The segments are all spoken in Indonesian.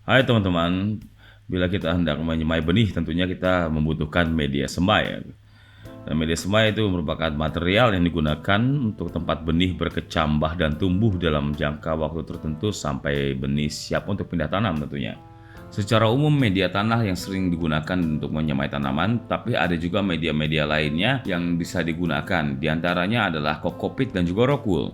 Hai teman-teman, bila kita hendak menyemai benih tentunya kita membutuhkan media semai. Dan media semai itu merupakan material yang digunakan untuk tempat benih berkecambah dan tumbuh dalam jangka waktu tertentu sampai benih siap untuk pindah tanam tentunya. Secara umum media tanah yang sering digunakan untuk menyemai tanaman, tapi ada juga media-media lainnya yang bisa digunakan. Di antaranya adalah kokopit dan juga rock wool.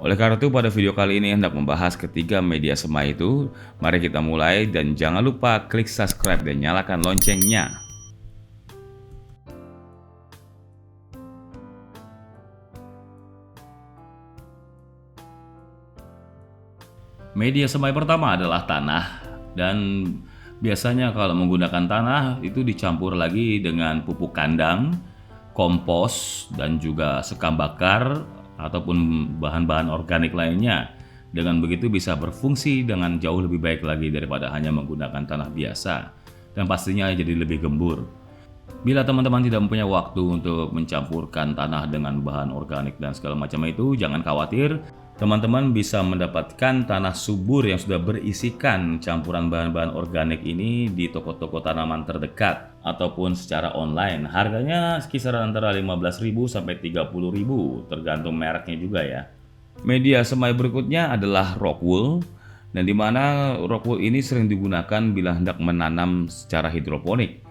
Oleh karena itu pada video kali ini hendak membahas ketiga media semai itu. Mari kita mulai dan jangan lupa klik subscribe dan nyalakan loncengnya. Media semai pertama adalah tanah, dan biasanya kalau menggunakan tanah itu dicampur lagi dengan pupuk kandang, kompos, dan juga sekam bakar ataupun bahan-bahan organik lainnya. Dengan begitu bisa berfungsi dengan jauh lebih baik lagi daripada hanya menggunakan tanah biasa, dan pastinya jadi lebih gembur. Bila teman-teman tidak mempunyai waktu untuk mencampurkan tanah dengan bahan organik dan segala macam itu, jangan khawatir. Teman-teman bisa mendapatkan tanah subur yang sudah berisikan campuran bahan-bahan organik ini di toko-toko tanaman terdekat ataupun secara online. Harganya kisaran antara 15.000 sampai 30.000, tergantung mereknya juga ya. Media semai berikutnya adalah rock wool, dan di mana rock wool ini sering digunakan bila hendak menanam secara hidroponik.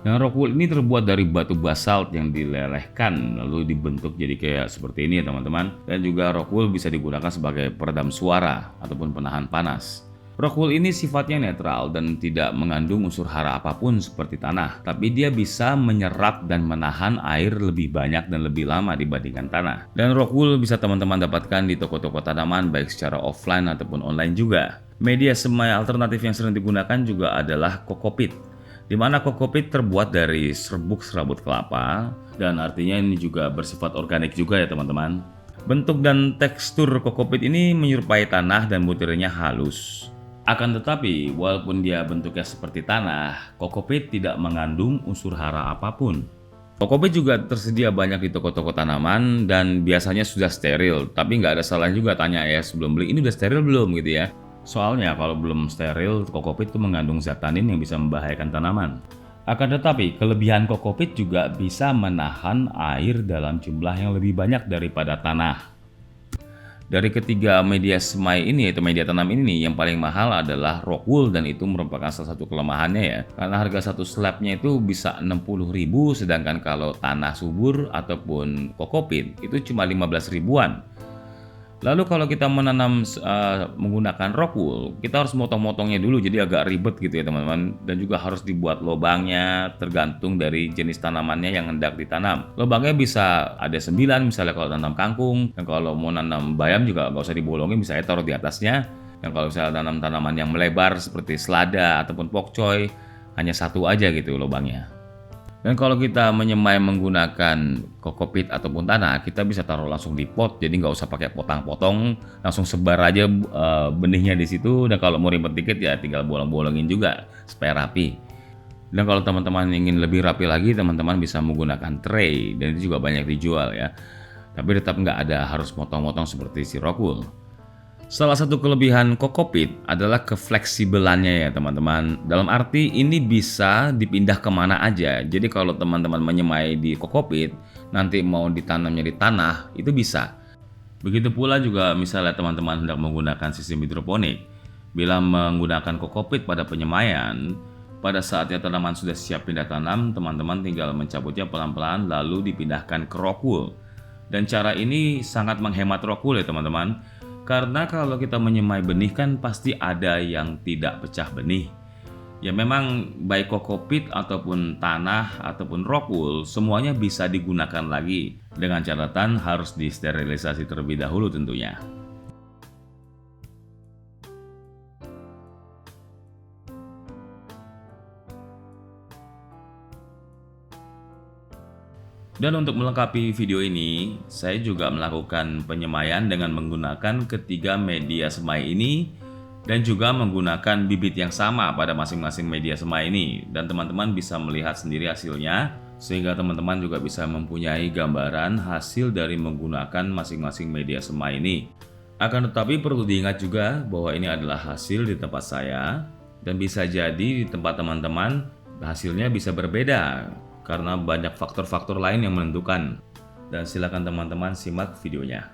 Nah, rock wool ini terbuat dari batu basalt yang dilelehkan lalu dibentuk jadi kayak seperti ini ya teman-teman. Dan juga rock wool bisa digunakan sebagai peredam suara ataupun penahan panas. Rock wool ini sifatnya netral dan tidak mengandung unsur hara apapun seperti tanah, tapi dia bisa menyerap dan menahan air lebih banyak dan lebih lama dibandingkan tanah. Dan rock wool bisa teman-teman dapatkan di toko-toko tanaman baik secara offline ataupun online juga. Media semai alternatif yang sering digunakan juga adalah kokopit, di mana kokopit terbuat dari serbuk serabut kelapa, dan artinya ini juga bersifat organik juga ya teman-teman. Bentuk dan tekstur kokopit ini menyerupai tanah dan butirnya halus. Akan tetapi, walaupun dia bentuknya seperti tanah, kokopit tidak mengandung unsur hara apapun. Kokopit juga tersedia banyak di toko-toko tanaman dan biasanya sudah steril, tapi nggak ada salahnya juga tanya ya sebelum beli, ini udah steril belum gitu ya. Soalnya kalau belum steril, kokopit itu mengandung zat tanin yang bisa membahayakan tanaman. Akan tetapi, kelebihan kokopit juga bisa menahan air dalam jumlah yang lebih banyak daripada tanah. Dari ketiga media semai ini, yaitu media tanam ini nih, yang paling mahal adalah rock wool, dan itu merupakan salah satu kelemahannya ya. Karena harga satu slabnya itu bisa 60.000, sedangkan kalau tanah subur ataupun kokopit itu cuma 15 ribuan. Lalu kalau kita menanam menggunakan rock wool, kita harus motong-motongnya dulu, jadi agak ribet gitu ya teman-teman. Dan juga harus dibuat lubangnya tergantung dari jenis tanamannya yang hendak ditanam. Lubangnya bisa ada 9 misalnya kalau tanam kangkung, dan kalau mau nanam bayam juga nggak usah dibolongin, bisa taruh di atasnya. Dan kalau misalnya tanam tanaman yang melebar seperti selada ataupun pokcoy, hanya satu aja gitu lubangnya. Dan kalau kita menyemai menggunakan kokopit ataupun tanah, kita bisa taruh langsung di pot, jadi nggak usah pakai potong-potong, langsung sebar aja benihnya di situ. Dan kalau mau ribet dikit ya tinggal bolong-bolongin juga supaya rapi. Dan kalau teman-teman ingin lebih rapi lagi, teman-teman bisa menggunakan tray, dan itu juga banyak dijual ya. Tapi tetap nggak ada harus potong-potong seperti si rock wool. Salah satu kelebihan kokopit adalah kefleksibelannya ya teman-teman. Dalam arti ini bisa dipindah kemana aja. Jadi kalau teman-teman menyemai di kokopit, nanti mau ditanamnya di tanah, itu bisa. Begitu pula juga misalnya teman-teman hendak menggunakan sistem hidroponik. Bila menggunakan kokopit pada penyemaian, pada saatnya tanaman sudah siap pindah tanam, teman-teman tinggal mencabutnya pelan-pelan lalu dipindahkan ke rock wool. Dan cara ini sangat menghemat rock wool ya teman-teman. Karena kalau kita menyemai benih kan pasti ada yang tidak pecah benih. Ya memang baik kokopit ataupun tanah ataupun rock wool semuanya bisa digunakan lagi. Dengan catatan harus disterilisasi terlebih dahulu tentunya. Dan untuk melengkapi video ini, saya juga melakukan penyemaian dengan menggunakan ketiga media semai ini dan juga menggunakan bibit yang sama pada masing-masing media semai ini. Dan teman-teman bisa melihat sendiri hasilnya, sehingga teman-teman juga bisa mempunyai gambaran hasil dari menggunakan masing-masing media semai ini. Akan tetapi perlu diingat juga bahwa ini adalah hasil di tempat saya, Dan bisa jadi di tempat teman-teman hasilnya bisa berbeda karena banyak faktor-faktor lain yang menentukan. Dan silakan teman-teman simak videonya.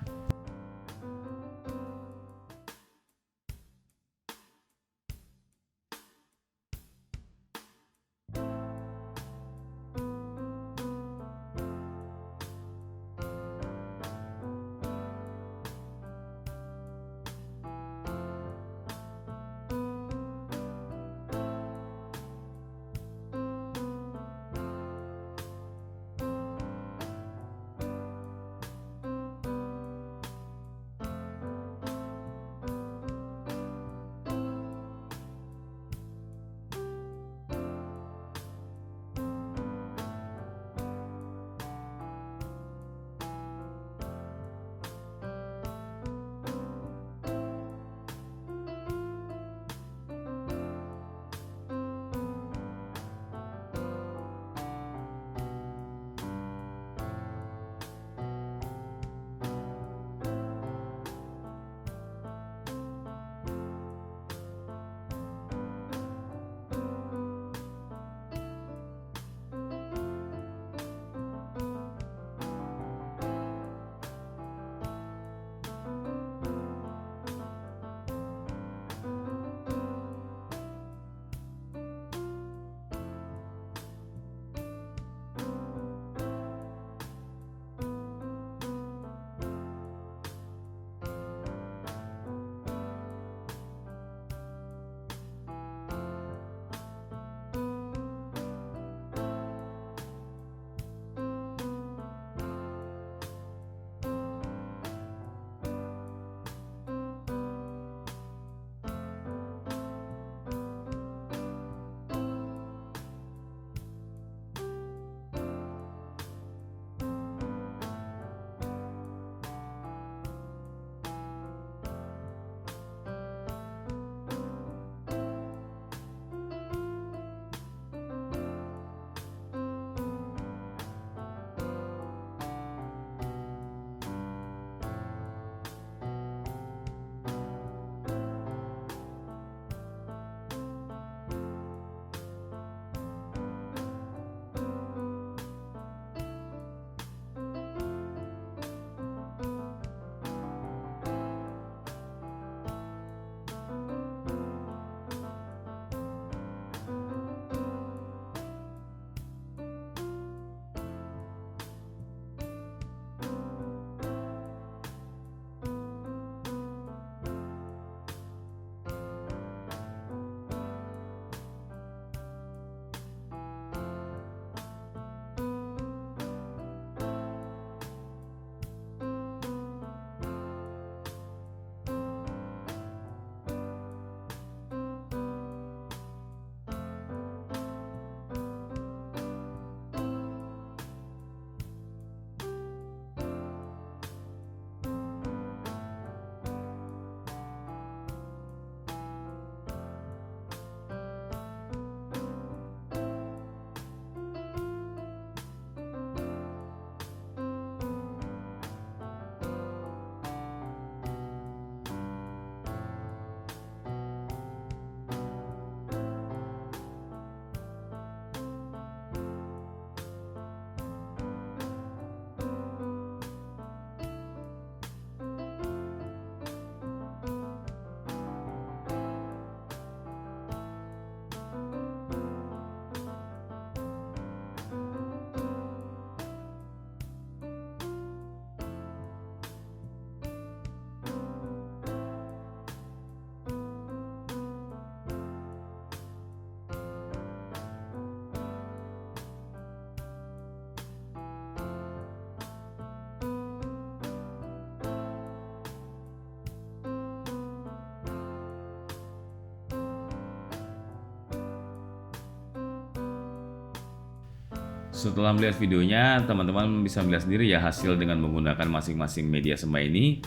Setelah melihat videonya, teman-teman bisa melihat sendiri ya hasil dengan menggunakan masing-masing media semai ini.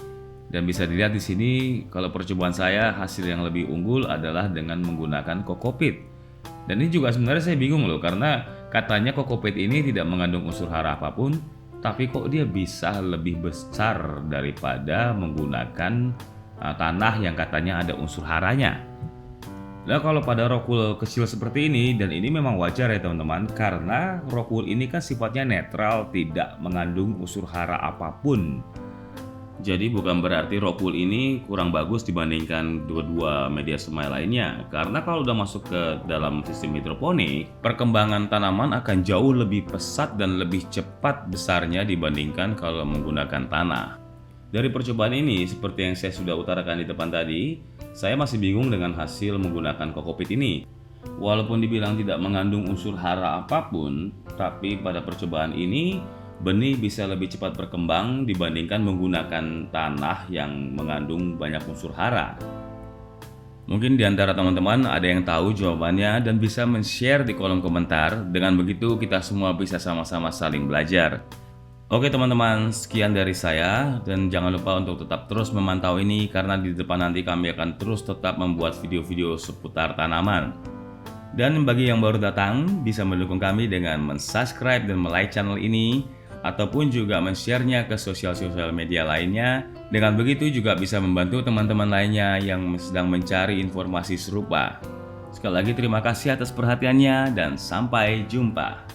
Dan bisa dilihat di sini kalau percobaan saya hasil yang lebih unggul adalah dengan menggunakan kokopit. Dan ini juga sebenarnya saya bingung loh, karena katanya kokopit ini tidak mengandung unsur hara apapun, tapi kok dia bisa lebih besar daripada menggunakan tanah yang katanya ada unsur haranya. Nah, kalau pada rock wool kecil seperti ini, dan ini memang wajar ya teman-teman, karena rock wool ini kan sifatnya netral, tidak mengandung unsur hara apapun. Jadi bukan berarti rock wool ini kurang bagus dibandingkan dua-dua media semai lainnya. Karena kalau udah masuk ke dalam sistem hidroponik, perkembangan tanaman akan jauh lebih pesat dan lebih cepat besarnya dibandingkan kalau menggunakan tanah. Dari percobaan ini, seperti yang saya sudah utarakan di depan tadi, saya masih bingung dengan hasil menggunakan kokopit ini. Walaupun dibilang tidak mengandung unsur hara apapun, tapi pada percobaan ini benih bisa lebih cepat berkembang dibandingkan menggunakan tanah yang mengandung banyak unsur hara. Mungkin di antara teman-teman ada yang tahu jawabannya dan bisa men-share di kolom komentar. Dengan begitu kita semua bisa sama-sama saling belajar. Oke teman-teman, sekian dari saya dan jangan lupa untuk tetap terus memantau ini karena di depan nanti kami akan terus tetap membuat video-video seputar tanaman. Dan bagi yang baru datang, bisa mendukung kami dengan mensubscribe dan like channel ini ataupun juga men-share-nya ke sosial media lainnya. Dengan begitu juga bisa membantu teman-teman lainnya yang sedang mencari informasi serupa. Sekali lagi terima kasih atas perhatiannya dan sampai jumpa.